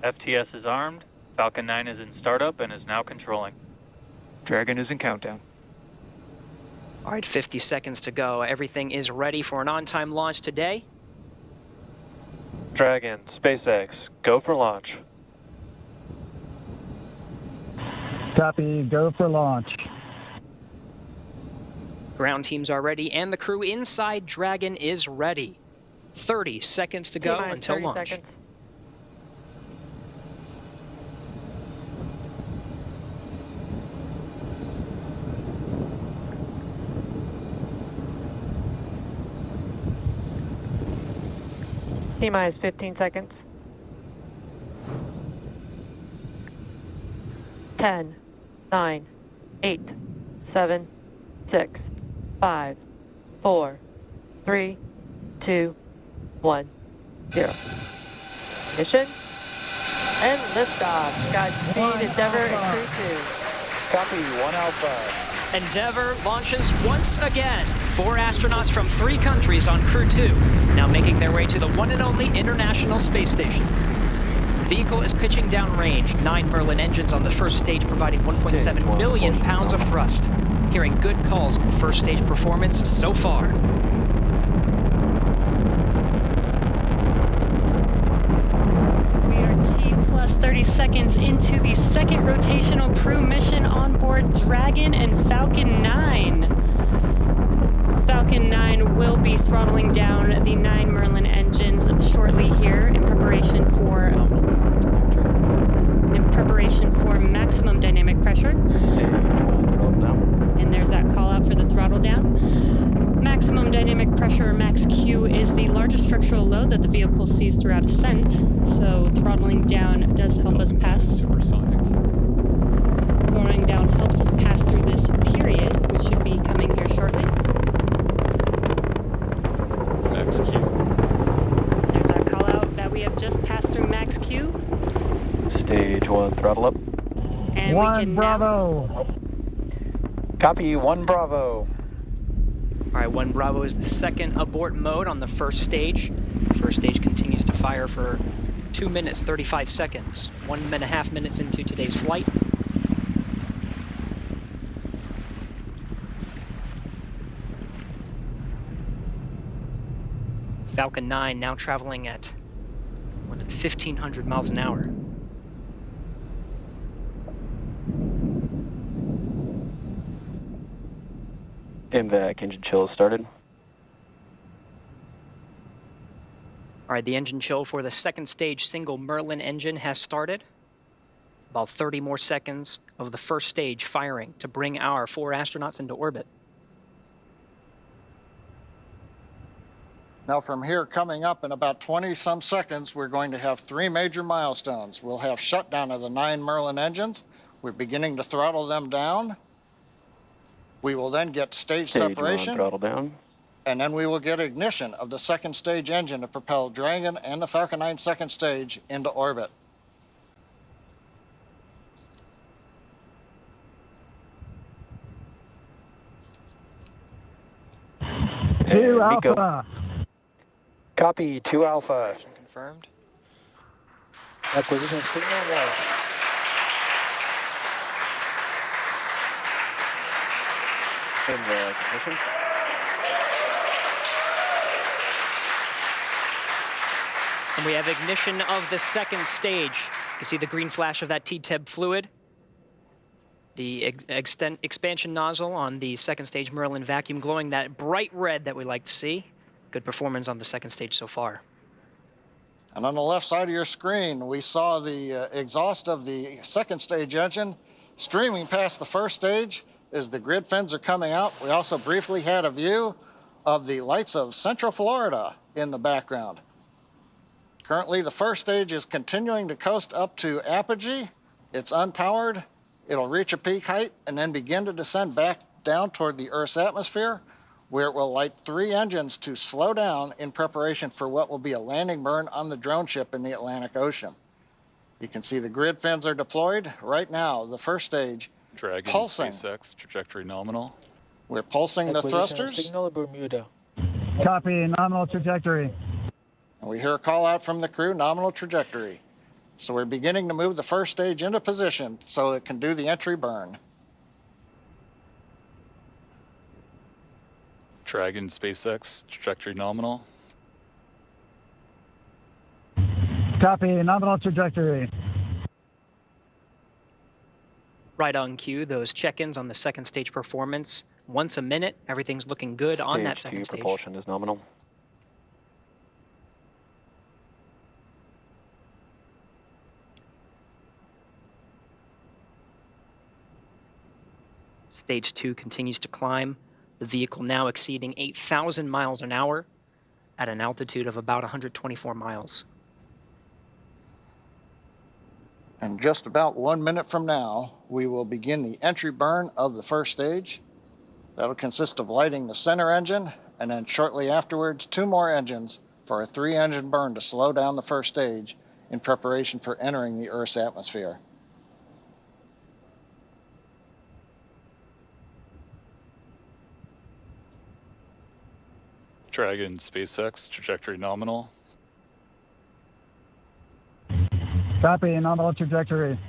FTS is armed. Falcon-9 is in startup and is now controlling. Dragon is in countdown. All right, 50 seconds to go. Everything is ready for an on-time launch today. Dragon, SpaceX, go for launch. Copy, go for launch. Ground teams are ready, and the crew inside Dragon is ready. 30 seconds to go until launch. Seconds. T-minus 15 seconds. 10, 9, 8, 7, 6, 5, 4, 3, 2, 1, 0. Ignition and liftoff. Godspeed, Endeavour and Crew-2. Copy, 1 Alpha. Endeavour launches once again. 4 astronauts from 3 countries on Crew-2, now making their way to the one and only International Space Station. The vehicle is pitching downrange. 9 Merlin engines on the first stage, providing 1.7 million pounds of thrust. Hearing good calls on first stage performance so far. We are T plus 30 seconds into the second rotational crew mission on board Dragon and Falcon-9. Falcon-9 will be throttling down the 9 Merlin engines shortly here in preparation for maximum dynamic pressure. And there's that call out for the throttle down. Maximum dynamic pressure, or max Q, is the largest structural load that the vehicle sees throughout ascent. So throttling down does help us pass. Throttling down helps us pass through this period, which should be coming here shortly. Max Q. There's that call out that we have just passed through max Q. Stage 1, throttle up. And 1 Bravo. Copy, 1 Bravo. All right, 1 Bravo is the second abort mode on the first stage. The first stage continues to fire for 2 minutes, 35 seconds. 1.5 minutes into today's flight. Falcon-9 now traveling at more than 1,500 miles an hour. MVAC engine chill started. All right, the engine chill for the second stage single Merlin engine has started. About 30 more seconds of the first stage firing to bring our 4 astronauts into orbit. Now from here, coming up in about 20-some seconds, we're going to have 3 major milestones. We'll have shutdown of the 9 Merlin engines. We're beginning to throttle them down. We will then get stage separation. 1, throttle down. And then we will get ignition of the second stage engine to propel Dragon and the Falcon-9 second stage into orbit. Two Alpha. Copy, 2 Alpha. Confirmed. Acquisition signal launch. Ignition. And we have ignition of the second stage. You see the green flash of that T-TEB fluid. The expansion nozzle on the second stage Merlin vacuum glowing that bright red that we like to see. Good performance on the second stage so far. And on the left side of your screen, we saw the exhaust of the second stage engine streaming past the first stage as the grid fins are coming out. We also briefly had a view of the lights of Central Florida in the background. Currently, the first stage is continuing to coast up to apogee. It's unpowered. It'll reach a peak height and then begin to descend back down toward the Earth's atmosphere, where it will light 3 engines to slow down in preparation for what will be a landing burn on the drone ship in the Atlantic Ocean. You can see the grid fins are deployed right now. The first stage Dragon, pulsing. SpaceX, trajectory nominal. We're pulsing the thrusters. Signal Bermuda. Copy, nominal trajectory. And we hear a call out from the crew, nominal trajectory. So we're beginning to move the first stage into position so it can do the entry burn. Dragon SpaceX, trajectory nominal. Copy, nominal trajectory. Right on cue, those check-ins on the second stage performance. Once a minute, everything's looking good on that second stage. Propulsion is nominal. Stage 2 continues to climb. The vehicle now exceeding 8,000 miles an hour at an altitude of about 124 miles. And just about 1 minute from now, we will begin the entry burn of the first stage. That'll consist of lighting the center engine, and then shortly afterwards, 2 more engines for a 3-engine burn to slow down the first stage in preparation for entering the Earth's atmosphere. Dragon SpaceX, trajectory nominal. Copy, nominal trajectory.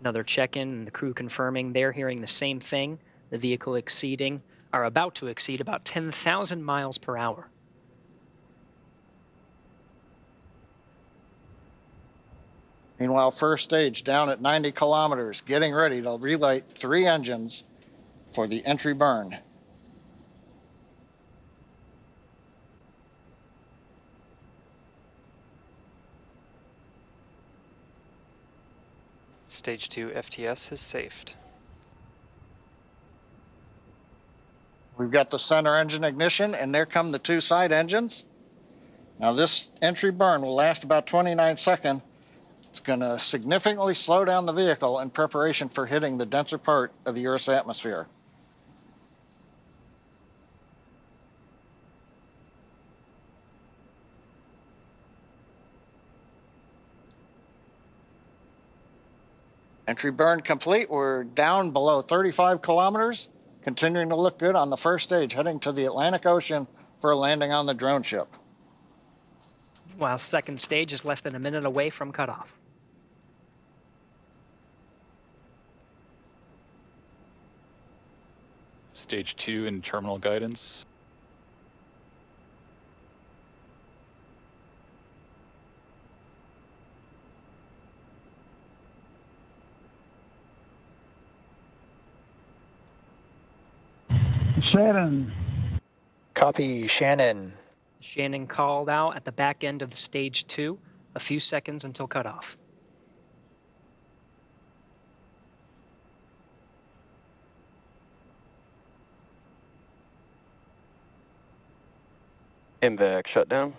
Another check-in, and the crew confirming they're hearing the same thing. The vehicle about to exceed about 10,000 miles per hour. Meanwhile, first stage down at 90 kilometers, getting ready to relight 3 engines for the entry burn. Stage 2 FTS has safed. We've got the center engine ignition, and there come the 2 side engines. Now this entry burn will last about 29 seconds. It's going to significantly slow down the vehicle in preparation for hitting the denser part of the Earth's atmosphere. Entry burn complete. We're down below 35 kilometers, continuing to look good on the first stage, heading to the Atlantic Ocean for a landing on the drone ship. While second stage is less than a minute away from cutoff. Stage 2 in terminal guidance. Shannon. Copy, Shannon. Shannon called out at the back end of the stage 2, a few seconds until cutoff. MVAC shutdown.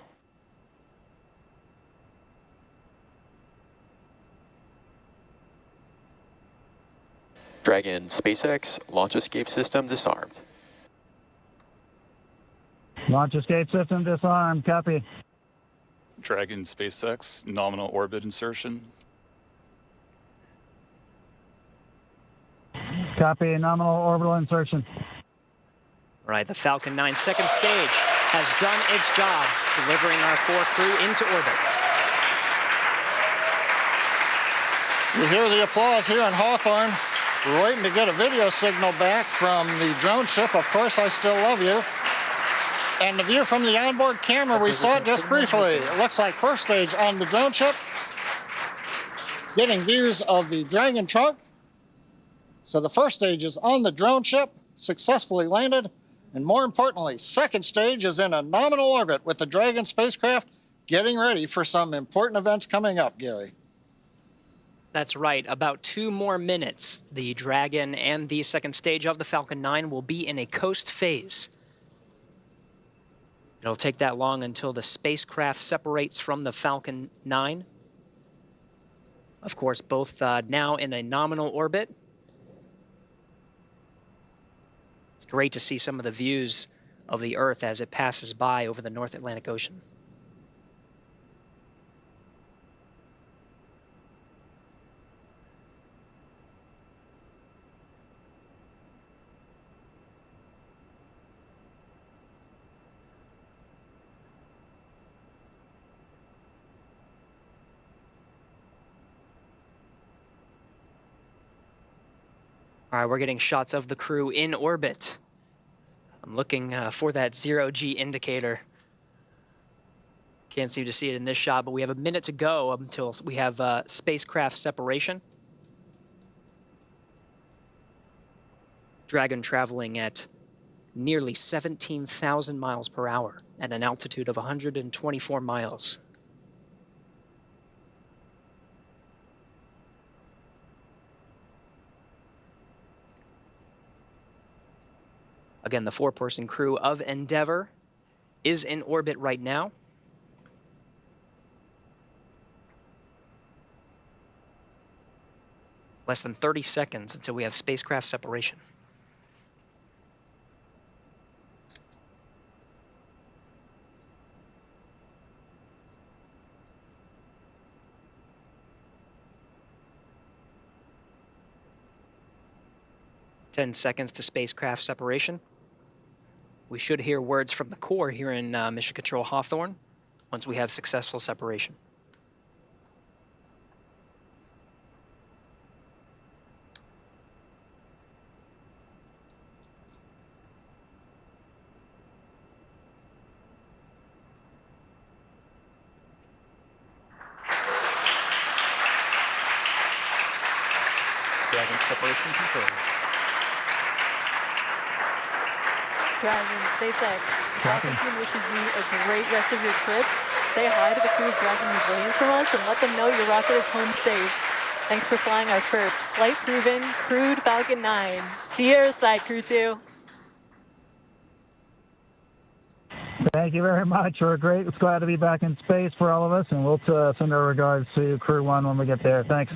Dragon SpaceX launch escape system disarmed. Launch escape system disarmed. Copy. Dragon SpaceX, nominal orbit insertion. Copy, nominal orbital insertion. Right, the Falcon-9 second stage has done its job, delivering our 4 crew into orbit. You hear the applause here in Hawthorne. We're waiting to get a video signal back from the drone ship. Of course, I still love you. And the view from the onboard camera, we saw it just briefly. It looks like first stage on the drone ship. Getting views of the Dragon trunk. So the first stage is on the drone ship, successfully landed. And more importantly, second stage is in a nominal orbit with the Dragon spacecraft getting ready for some important events coming up, Gary. That's right, about 2 more minutes. The Dragon and the second stage of the Falcon-9 will be in a coast phase. It'll take that long until the spacecraft separates from the Falcon-9. Of course, both now in a nominal orbit. It's great to see some of the views of the Earth as it passes by over the North Atlantic Ocean. All right, we're getting shots of the crew in orbit. I'm looking for that 0G indicator. Can't seem to see it in this shot, but we have a minute to go until we have spacecraft separation. Dragon traveling at nearly 17,000 miles per hour at an altitude of 124 miles. Again, the 4-person crew of Endeavour is in orbit right now. Less than 30 seconds until we have spacecraft separation. Ten seconds to spacecraft separation. We should hear words from the core here in Mission Control Hawthorne once we have successful separation. Dragon separation confirmed. Dragon, SpaceX, Falcon wishes you a great rest of your trip. Say hi to the crew blocking these lanes from us and let them know your rocket is home safe. Thanks for flying our first flight-proven, crewed Falcon-9. See you airside, Crew-2. Thank you very much. We're great. It's glad to be back in space for all of us, and we'll send our regards to Crew 1 when we get there. Thanks.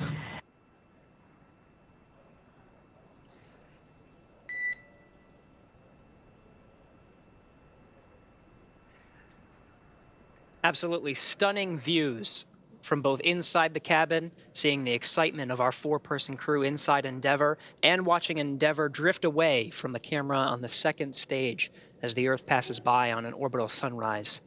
Absolutely stunning views from both inside the cabin, seeing the excitement of our 4-person crew inside Endeavour, and watching Endeavour drift away from the camera on the second stage as the Earth passes by on an orbital sunrise.